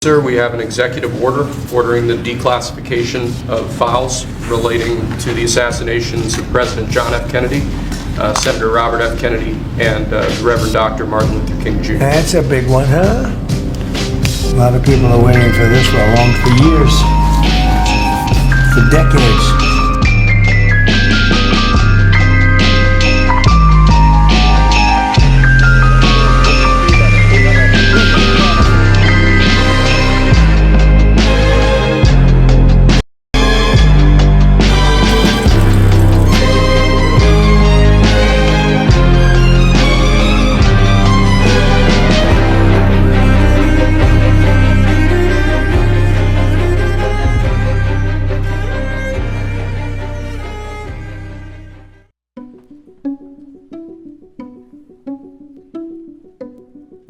Sir, we have an executive order ordering the declassification of files relating to the assassinations of President John F. Kennedy, Senator Robert F. Kennedy, and the Reverend Dr. Martin Luther King Jr. That's a big one, huh? A lot of people are waiting for this for years, for decades.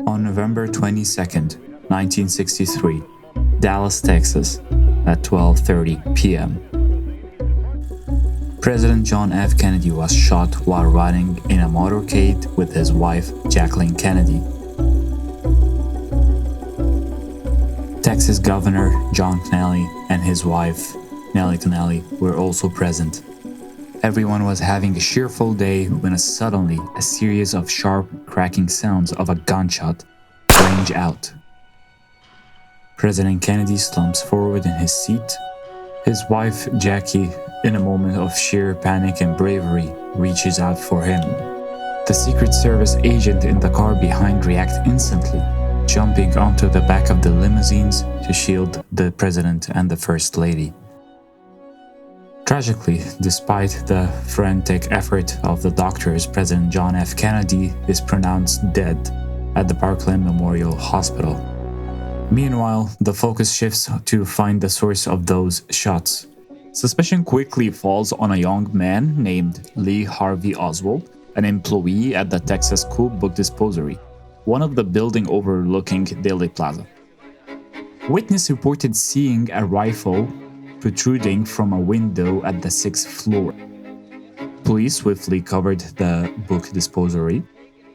On November 22nd, 1963, Dallas, Texas, at 12:30 p.m. President John F. Kennedy was shot while riding in a motorcade with his wife, Jacqueline Kennedy. Texas Governor John Connally and his wife, Nellie Connally, were also present. Everyone was having a cheerful day when suddenly a series of sharp cracking sounds of a gunshot rang out. President Kennedy slumps forward in his seat. His wife, Jackie, in a moment of sheer panic and bravery, reaches out for him. The Secret Service agent in the car behind reacts instantly, jumping onto the back of the limousines to shield the president and the First Lady. Tragically, despite the frantic effort of the doctors, President John F. Kennedy is pronounced dead at the Parkland Memorial Hospital. Meanwhile, the focus shifts to find the source of those shots. Suspicion quickly falls on a young man named Lee Harvey Oswald, an employee at the Texas School Book Depository, one of the buildings overlooking Dealey Plaza. Witness reported seeing a rifle protruding from a window at the 6th floor. Police swiftly covered the book depository.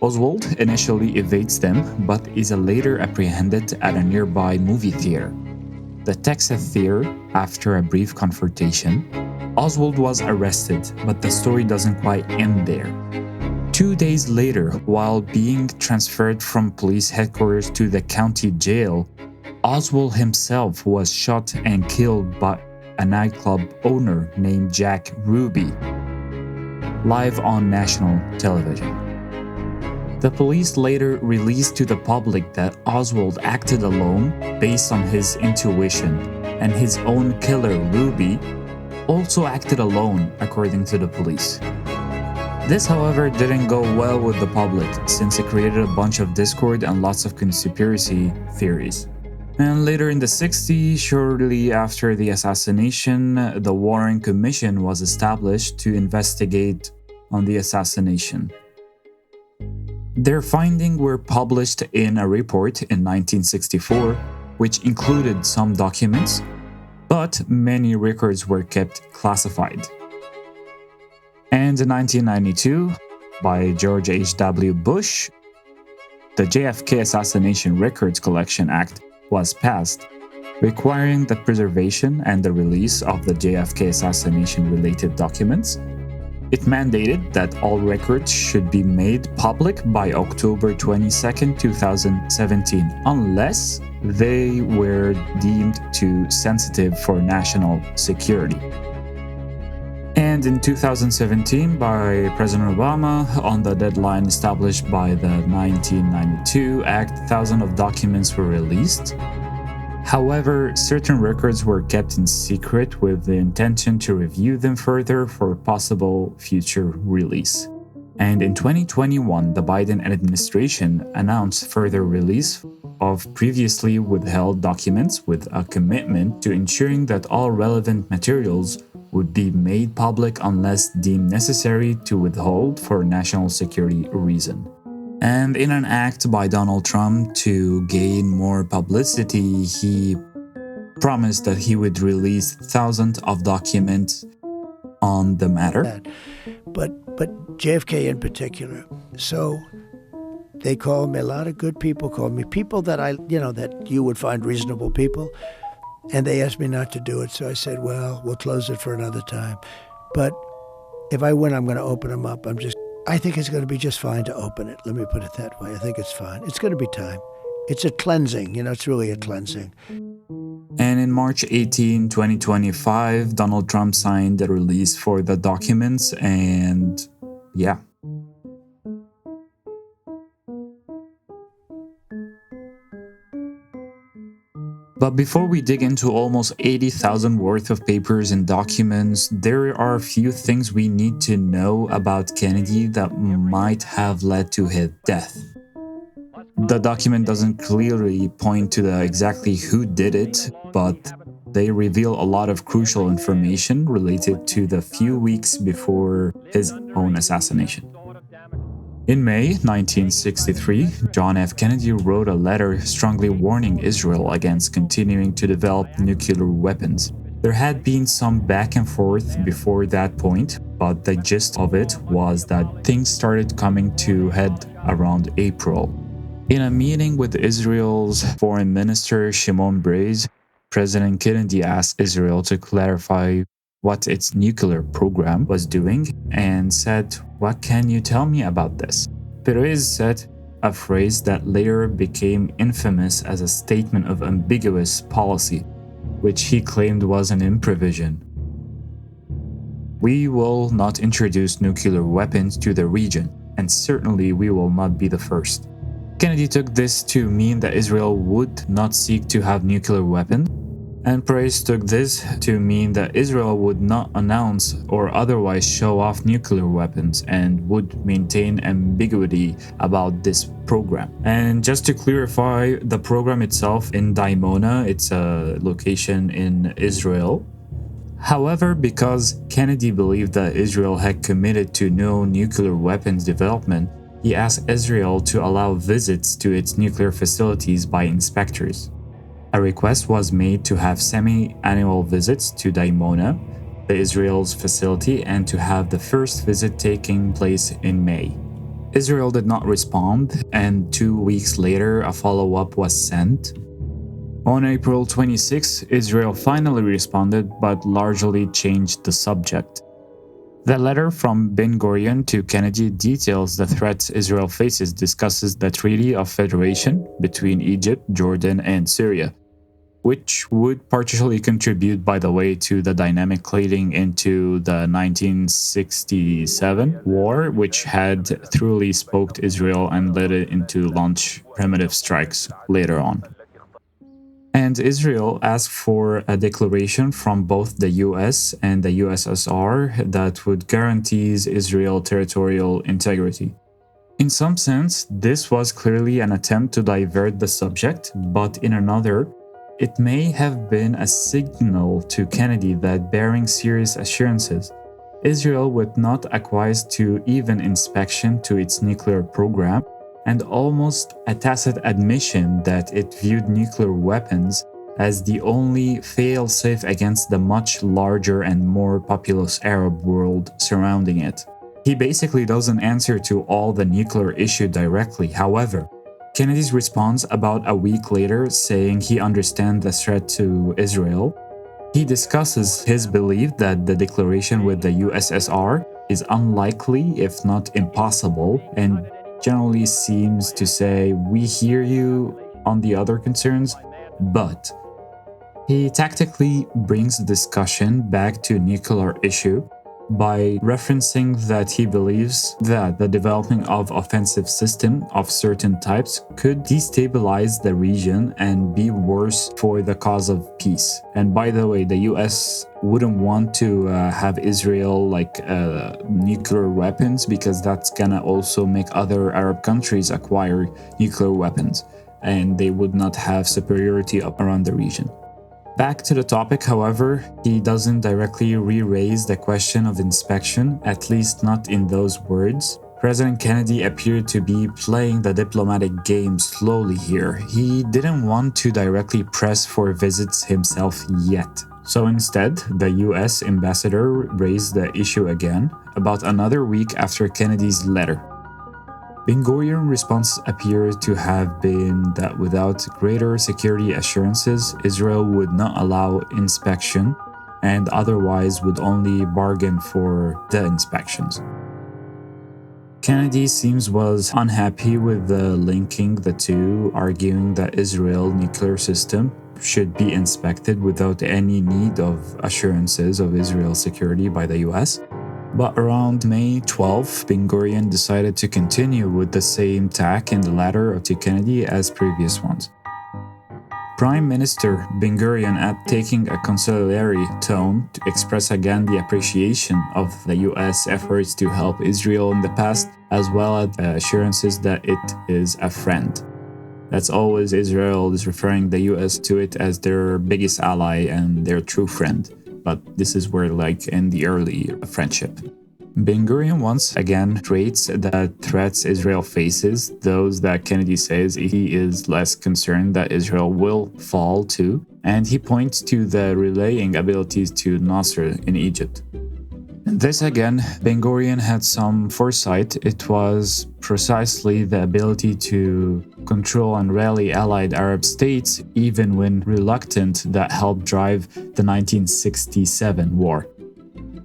Oswald initially evades them, but is later apprehended at a nearby movie theater. The Texas Theater, after a brief confrontation, Oswald was arrested, but the story doesn't quite end there. 2 days later, while being transferred from police headquarters to the county jail, Oswald himself was shot and killed by a nightclub owner named Jack Ruby, live on national television. The police later released to the public that Oswald acted alone based on his intuition, and his own killer, Ruby, also acted alone, according to the police. This, however, didn't go well with the public, since it created a bunch of discord and lots of conspiracy theories. And later in the 60s, shortly after the assassination, the Warren Commission was established to investigate on the assassination. Their findings were published in a report in 1964, which included some documents, but many records were kept classified. And in 1992, by George H.W. Bush, the JFK Assassination Records Collection Act was passed, requiring the preservation and the release of the JFK assassination-related documents. It mandated that all records should be made public by October 22, 2017, unless they were deemed too sensitive for national security. And in 2017, by President Obama, on the deadline established by the 1992 Act, thousands of documents were released. However, certain records were kept in secret with the intention to review them further for possible future release. And in 2021, the Biden administration announced further release of previously withheld documents with a commitment to ensuring that all relevant materials would be made public unless deemed necessary to withhold for national security reason. And in an act by Donald Trump to gain more publicity, he promised that he would release thousands of documents on the matter. But JFK in particular. So They called me, a lot of good people called me, people that that you would find reasonable people. And they asked me not to do it. So I said, well, we'll close it for another time. But if I win, I'm going to open them up. I think it's going to be just fine to open it. Let me put it that way. I think it's fine. It's going to be time. It's a cleansing. It's really a cleansing. And in March 18, 2025, Donald Trump signed the release for the documents, and yeah. But before we dig into almost 80,000 worth of papers and documents, there are a few things we need to know about Kennedy that might have led to his death. The document doesn't clearly point to exactly who did it, but they reveal a lot of crucial information related to the few weeks before his own assassination. In May 1963, John F. Kennedy wrote a letter strongly warning Israel against continuing to develop nuclear weapons. There had been some back and forth before that point, but the gist of it was that things started coming to head around April. In a meeting with Israel's Foreign Minister Shimon Peres, President Kennedy asked Israel to clarify what its nuclear program was doing and said, "What can you tell me about this?" Peres said a phrase that later became infamous as a statement of ambiguous policy, which he claimed was an improvision. "We will not introduce nuclear weapons to the region, and certainly we will not be the first." Kennedy took this to mean that Israel would not seek to have nuclear weapons, and Peres took this to mean that Israel would not announce or otherwise show off nuclear weapons and would maintain ambiguity about this program. And just to clarify, the program itself in Dimona, it's a location in Israel. However, because Kennedy believed that Israel had committed to no nuclear weapons development, he asked Israel to allow visits to its nuclear facilities by inspectors. A request was made to have semi-annual visits to Dimona, the Israel's facility, and to have the first visit taking place in May. Israel did not respond, and 2 weeks later a follow-up was sent. On April 26, Israel finally responded but largely changed the subject. The letter from Ben-Gurion to Kennedy details the threats Israel faces, discusses the Treaty of Federation between Egypt, Jordan, and Syria, which would partially contribute, by the way, to the dynamic leading into the 1967 war, which had thoroughly spoked Israel and led it into launch primitive strikes later on. And Israel asked for a declaration from both the US and the USSR that would guarantee Israel territorial integrity. In some sense, this was clearly an attempt to divert the subject, but in another, it may have been a signal to Kennedy that, bearing serious assurances, Israel would not acquiesce to even inspection to its nuclear program, and almost a tacit admission that it viewed nuclear weapons as the only fail-safe against the much larger and more populous Arab world surrounding it. He basically doesn't answer to all the nuclear issue directly. However, Kennedy's response about a week later, saying he understands the threat to Israel, he discusses his belief that the declaration with the USSR is unlikely, if not impossible, and generally seems to say, "We hear you on the other concerns," but he tactically brings the discussion back to nuclear issue by referencing that he believes that the development of offensive system of certain types could destabilize the region and be worse for the cause of peace. And by the way, the US wouldn't want to have Israel nuclear weapons, because that's gonna also make other Arab countries acquire nuclear weapons, and they would not have superiority around the region. Back to the topic, however, he doesn't directly re-raise the question of inspection, at least not in those words. President Kennedy appeared to be playing the diplomatic game slowly here. He didn't want to directly press for visits himself yet. So instead, the US ambassador raised the issue again, about another week after Kennedy's letter. Ben Gurion's response appears to have been that without greater security assurances, Israel would not allow inspection and otherwise would only bargain for the inspections. Kennedy seems was unhappy with linking the two, arguing that Israel's nuclear system should be inspected without any need of assurances of Israel's security by the US. But around May 12, Ben Gurion decided to continue with the same tack in the letter to Kennedy as previous ones. Prime Minister Ben Gurion, at taking a conciliatory tone to express again the appreciation of the US efforts to help Israel in the past, as well as assurances that it is a friend. That's always Israel is referring the US to it as their biggest ally and their true friend. But this is where like in the early friendship. Ben Gurion once again rates the threats Israel faces, those that Kennedy says he is less concerned that Israel will fall to, and he points to the relaying abilities to Nasser in Egypt. This again, Ben Gurion had some foresight. It was precisely the ability to control and rally allied Arab states, even when reluctant, that helped drive the 1967 war.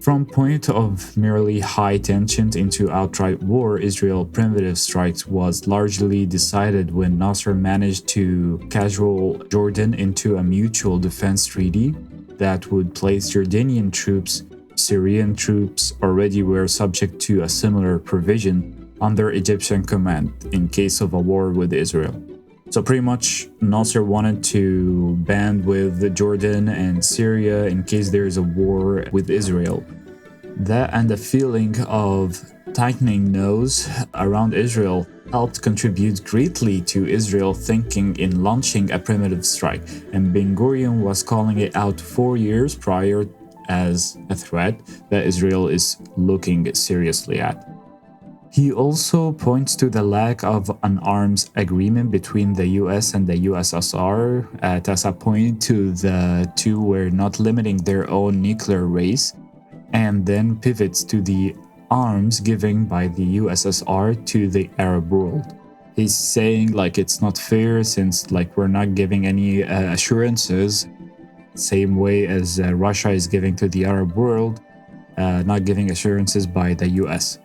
From point of merely high tensions into outright war, Israel's primitive strikes was largely decided when Nasser managed to cajole Jordan into a mutual defense treaty that would place Jordanian troops. Syrian troops already were subject to a similar provision under Egyptian command in case of a war with Israel. So pretty much Nasser wanted to band with Jordan and Syria in case there is a war with Israel. That and the feeling of tightening nose around Israel helped contribute greatly to Israel thinking in launching a primitive strike, and Ben Gurion was calling it out 4 years prior as a threat that Israel is looking seriously at. He also points to the lack of an arms agreement between the US and the USSR as a point to the two were not limiting their own nuclear race, and then pivots to the arms given by the USSR to the Arab world. He's saying like it's not fair since like we're not giving any assurances, same way as Russia is giving to the Arab world, not giving assurances by the US.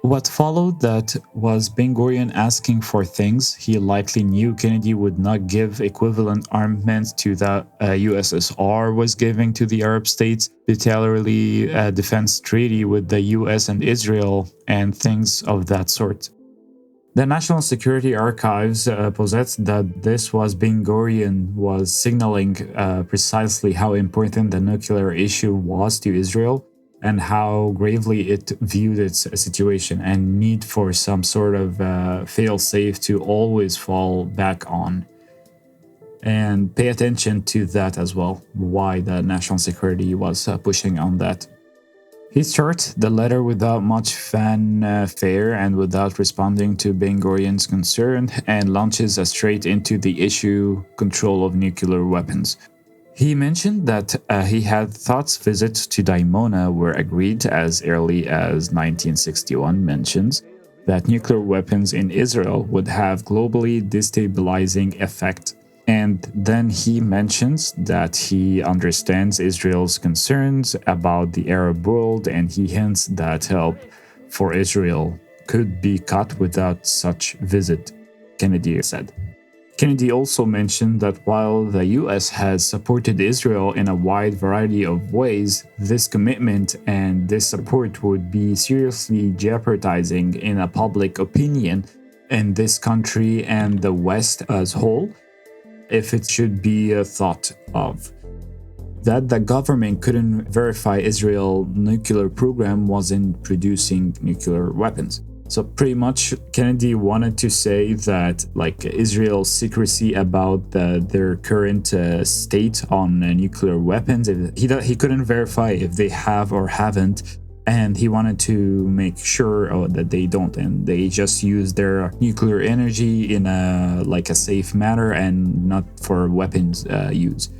What followed that was Ben Gurion asking for things he likely knew Kennedy would not give equivalent armaments to the USSR was giving to the Arab states, bilaterally a defense treaty with the US and Israel, and things of that sort. The National Security Archives posits that this was Ben Gurion was signaling precisely how important the nuclear issue was to Israel, and how gravely it viewed its situation and need for some sort of fail-safe to always fall back on. And pay attention to that as well, why the national security was pushing on that. He starts the letter without much fanfare and without responding to Ben Gurion's concern, and launches straight into the issue control of nuclear weapons. He mentioned that he had thoughts visits to Dimona were agreed as early as 1961 mentions that nuclear weapons in Israel would have globally destabilizing effect. And then he mentions that he understands Israel's concerns about the Arab world, and he hints that help for Israel could be cut without such visit, Kennedy said. Kennedy also mentioned that while the US has supported Israel in a wide variety of ways, this commitment and this support would be seriously jeopardizing in a public opinion in this country and the West as whole, if it should be thought of. That the government couldn't verify Israel's nuclear program wasn't producing nuclear weapons. So pretty much Kennedy wanted to say that like Israel's secrecy about their current state on nuclear weapons, he couldn't verify if they have or haven't, and he wanted to make sure that they don't, and they just use their nuclear energy in a safe manner and not for weapons use.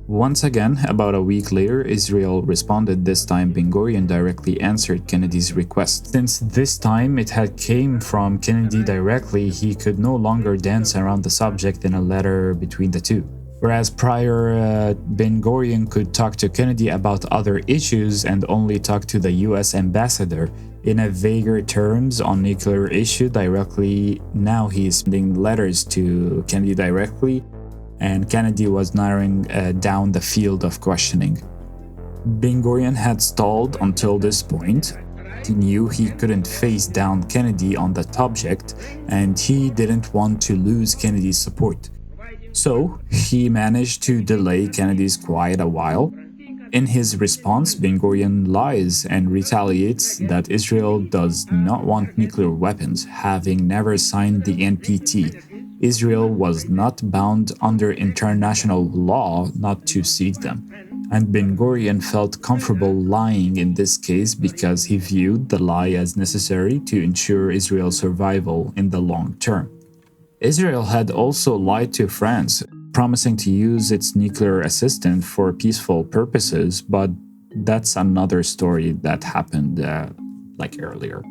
Once again, about a week later, Israel responded. This time, Ben-Gurion directly answered Kennedy's request. Since this time it had came from Kennedy directly, he could no longer dance around the subject in a letter between the two. Whereas prior, Ben-Gurion could talk to Kennedy about other issues and only talk to the US ambassador in a vaguer terms on nuclear issue directly. Now he's sending letters to Kennedy directly, and Kennedy was narrowing down the field of questioning. Ben-Gurion had stalled until this point. He knew he couldn't face down Kennedy on the subject, and he didn't want to lose Kennedy's support. So he managed to delay Kennedy's quiet a while. In his response, Ben-Gurion lies and retaliates that Israel does not want nuclear weapons, having never signed the NPT. Israel was not bound under international law not to seek them, and Ben-Gurion felt comfortable lying in this case because he viewed the lie as necessary to ensure Israel's survival in the long term. Israel had also lied to France, promising to use its nuclear assistance for peaceful purposes, but that's another story that happened earlier.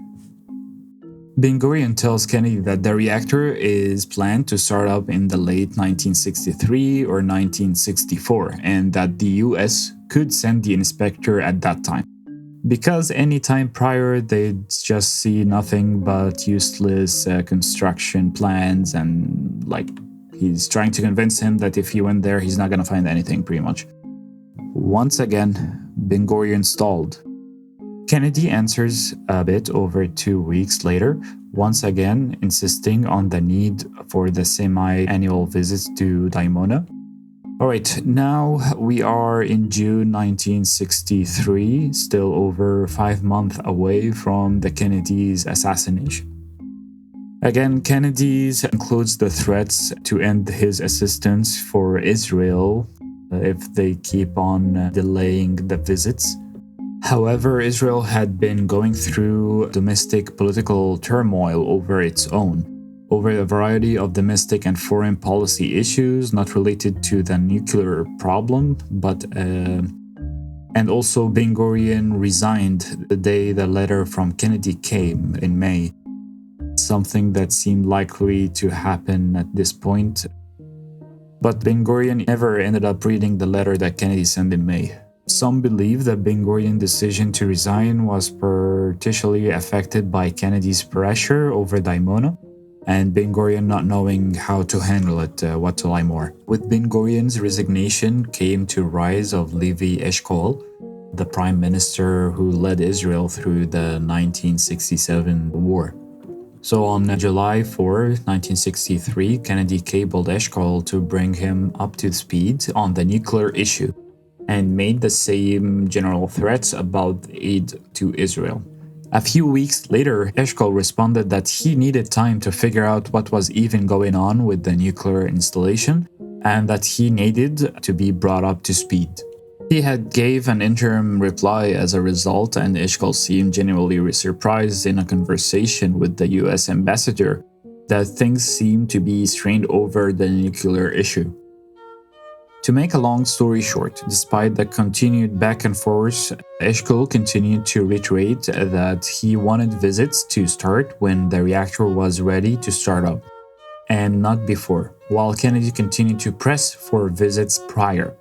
Ben-Gurion tells Kennedy that the reactor is planned to start up in the late 1963 or 1964, and that the US could send the inspector at that time. Because any time prior, they'd just see nothing but useless construction plans, and he's trying to convince him that if he went there, he's not going to find anything, pretty much. Once again, Ben-Gurion stalled. Kennedy answers a bit over 2 weeks later, once again insisting on the need for the semi-annual visits to Dimona. Alright, now we are in June 1963, still over 5 months away from the Kennedy's assassination. Again, Kennedy's includes the threats to end his assistance for Israel if they keep on delaying the visits. However, Israel had been going through domestic political turmoil over its own, over a variety of domestic and foreign policy issues not related to the nuclear problem, and also Ben-Gurion resigned the day the letter from Kennedy came in May, something that seemed likely to happen at this point. But Ben-Gurion never ended up reading the letter that Kennedy sent in May. Some believe that Ben-Gurion's decision to resign was partially affected by Kennedy's pressure over Dimona, and Ben-Gurion not knowing how to handle it, what to lie more. With Ben-Gurion's resignation came to rise of Levi Eshkol, the prime minister who led Israel through the 1967 war. So on July 4, 1963, Kennedy cabled Eshkol to bring him up to speed on the nuclear issue, and made the same general threats about aid to Israel. A few weeks later, Eshkol responded that he needed time to figure out what was even going on with the nuclear installation, and that he needed to be brought up to speed. He had gave an interim reply as a result, and Eshkol seemed genuinely surprised in a conversation with the US ambassador that things seemed to be strained over the nuclear issue. To make a long story short, despite the continued back and forth, Eshkol continued to reiterate that he wanted visits to start when the reactor was ready to start up, and not before, while Kennedy continued to press for visits prior.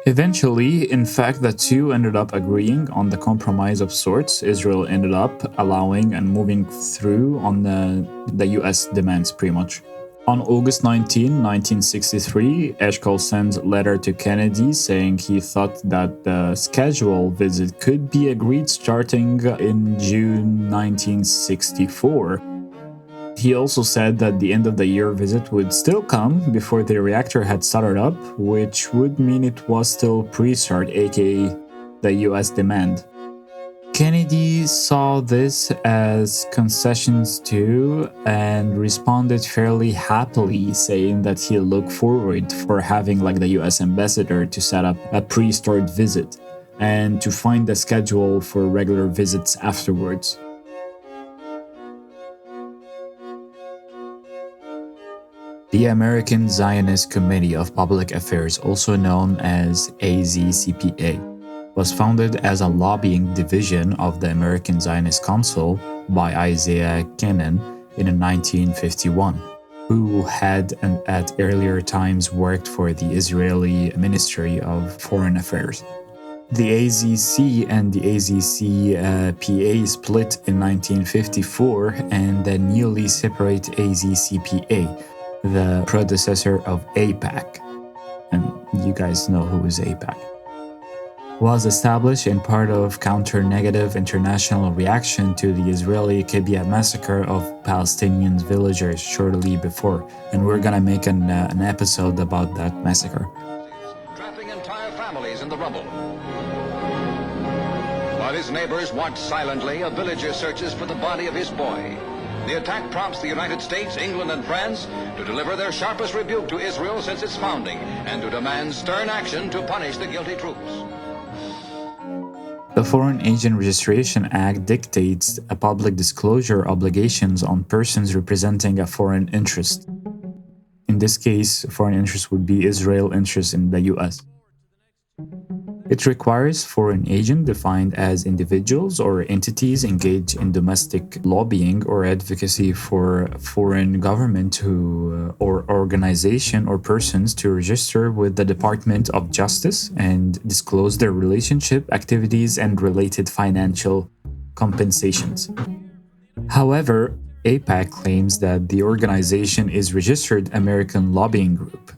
Eventually, in fact, the two ended up agreeing on the compromise of sorts. Israel ended up allowing and moving through on the US demands, pretty much. On August 19, 1963, Eshkol sends a letter to Kennedy saying he thought that the scheduled visit could be agreed starting in June 1964. He also said that the end of the year visit would still come before the reactor had started up, which would mean it was still pre-start, aka the US demand. Kennedy saw this as concessions too, and responded fairly happily, saying that he looked forward for having the US ambassador to set up a pre-start visit, and to find a schedule for regular visits The American Zionist Committee of Public Affairs, also known as AZCPA, was founded as a lobbying division of the American Zionist Council by Isaiah Kennan in 1951, who had at earlier times worked for the Israeli Ministry of Foreign Affairs. The AZC and the AZCPA split in 1954, and the newly separate AZCPA, the predecessor of AIPAC, and you guys know who is AIPAC, was established in part of counter-negative international reaction to the Israeli Kibbutz massacre of Palestinian villagers shortly before, and we're gonna make an episode about that massacre. Trapping entire families in the rubble. While his neighbors watch silently, a villager searches for the body of his boy. The attack prompts the United States, England, and France to deliver their sharpest rebuke to Israel since its founding and to demand stern action to punish the guilty troops. The Foreign Agent Registration Act dictates a public disclosure obligations on persons representing a foreign interest. In this case, foreign interest would be Israel interest in the US. It requires foreign agents defined as individuals or entities engaged in domestic lobbying or advocacy for foreign government or organization or persons to register with the Department of Justice and disclose their relationship, activities, and related financial compensations. However, AIPAC claims that the organization is registered American lobbying group,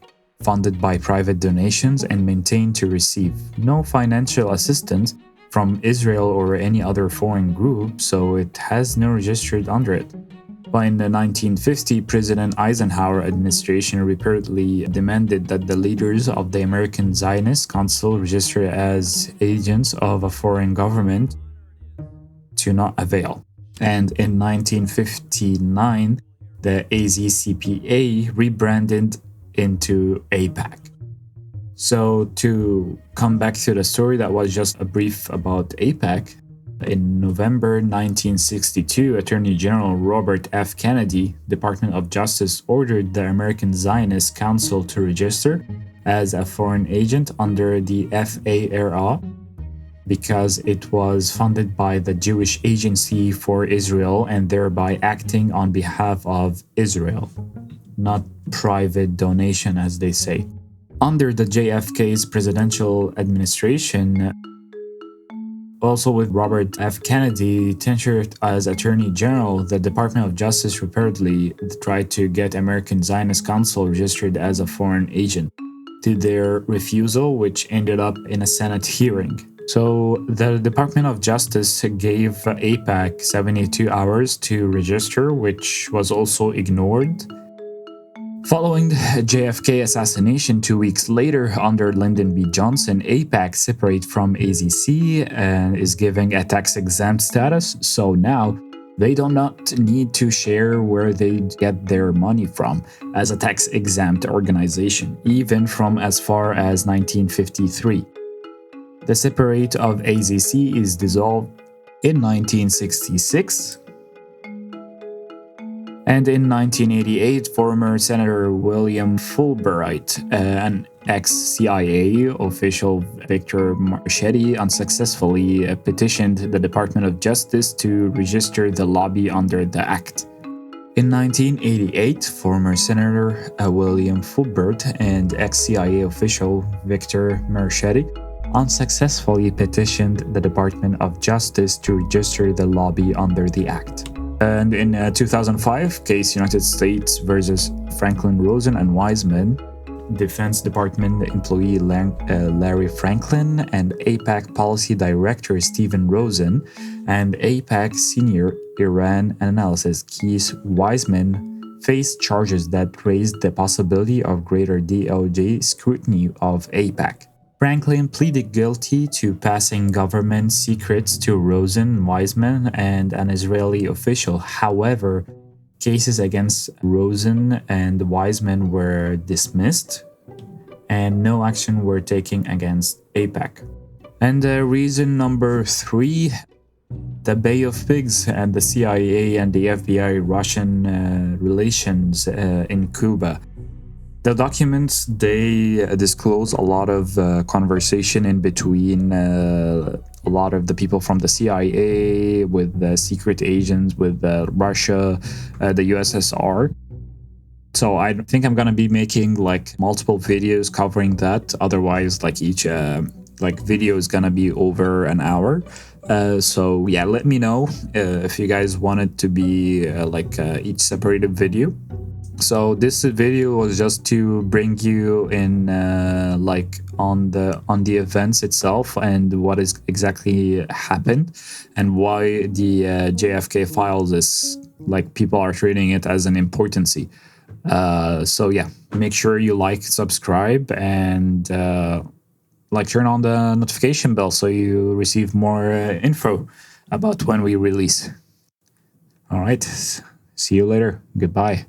funded by private donations and maintained to receive no financial assistance from Israel or any other foreign group, so it has no registered under it. But in the 1950, President Eisenhower administration repeatedly demanded that the leaders of the American Zionist Council register as agents of a foreign government, to not avail. And in 1959, the AZCPA rebranded into AIPAC. So to come back to the story, that was just a brief about AIPAC. In November 1962, Attorney General Robert F. Kennedy, Department of Justice, ordered the American Zionist Council to register as a foreign agent under the FARA because it was funded by the Jewish Agency for Israel and thereby acting on behalf of Israel, not private donation, as they say. Under the JFK's presidential administration, also with Robert F. Kennedy tenure as Attorney General, the Department of Justice repeatedly tried to get American Zionist Council registered as a foreign agent, to their refusal, which ended up in a Senate hearing. So the Department of Justice gave AIPAC 72 hours to register, which was also ignored. Following the JFK assassination 2 weeks later, under Lyndon B. Johnson, AIPAC separated from AZC and is giving a tax-exempt status. So now they do not need to share where they get their money from as a tax-exempt organization, even from as far as 1953. The separate of AZC is dissolved in 1966. And in 1988, former Senator William Fulbright, an ex-CIA official, Victor Marchetti, unsuccessfully petitioned the Department of Justice to register the lobby under the act. In 1988, former Senator William Fulbright and ex-CIA official Victor Marchetti unsuccessfully petitioned the Department of Justice to register the lobby under the act. And in 2005, case United States versus Franklin Rosen and Wiseman, Defense Department employee Larry Franklin and AIPAC Policy Director Stephen Rosen and AIPAC Senior Iran Analysis Keith Wiseman faced charges that raised the possibility of greater DOJ scrutiny of AIPAC. Franklin pleaded guilty to passing government secrets to Rosen, Wiseman, and an Israeli official. However, cases against Rosen and Wiseman were dismissed, and no action were taken against AIPAC. And reason number 3, the Bay of Pigs and the CIA and the FBI Russian relations in Cuba. The documents, they disclose a lot of conversation in between a lot of the people from the CIA, with the secret agents, with Russia, the USSR. So I think I'm gonna be making like multiple videos covering that. Otherwise, like each like video is gonna be over an hour. So yeah, let me know if you guys want it to be each separated video. So this video was just to bring you in on the events itself and what is exactly happened and why the JFK files is like people are treating it as an importancy. So yeah, make sure you like, subscribe, and turn on the notification bell so you receive more info about when we release. All right, see you later. Goodbye.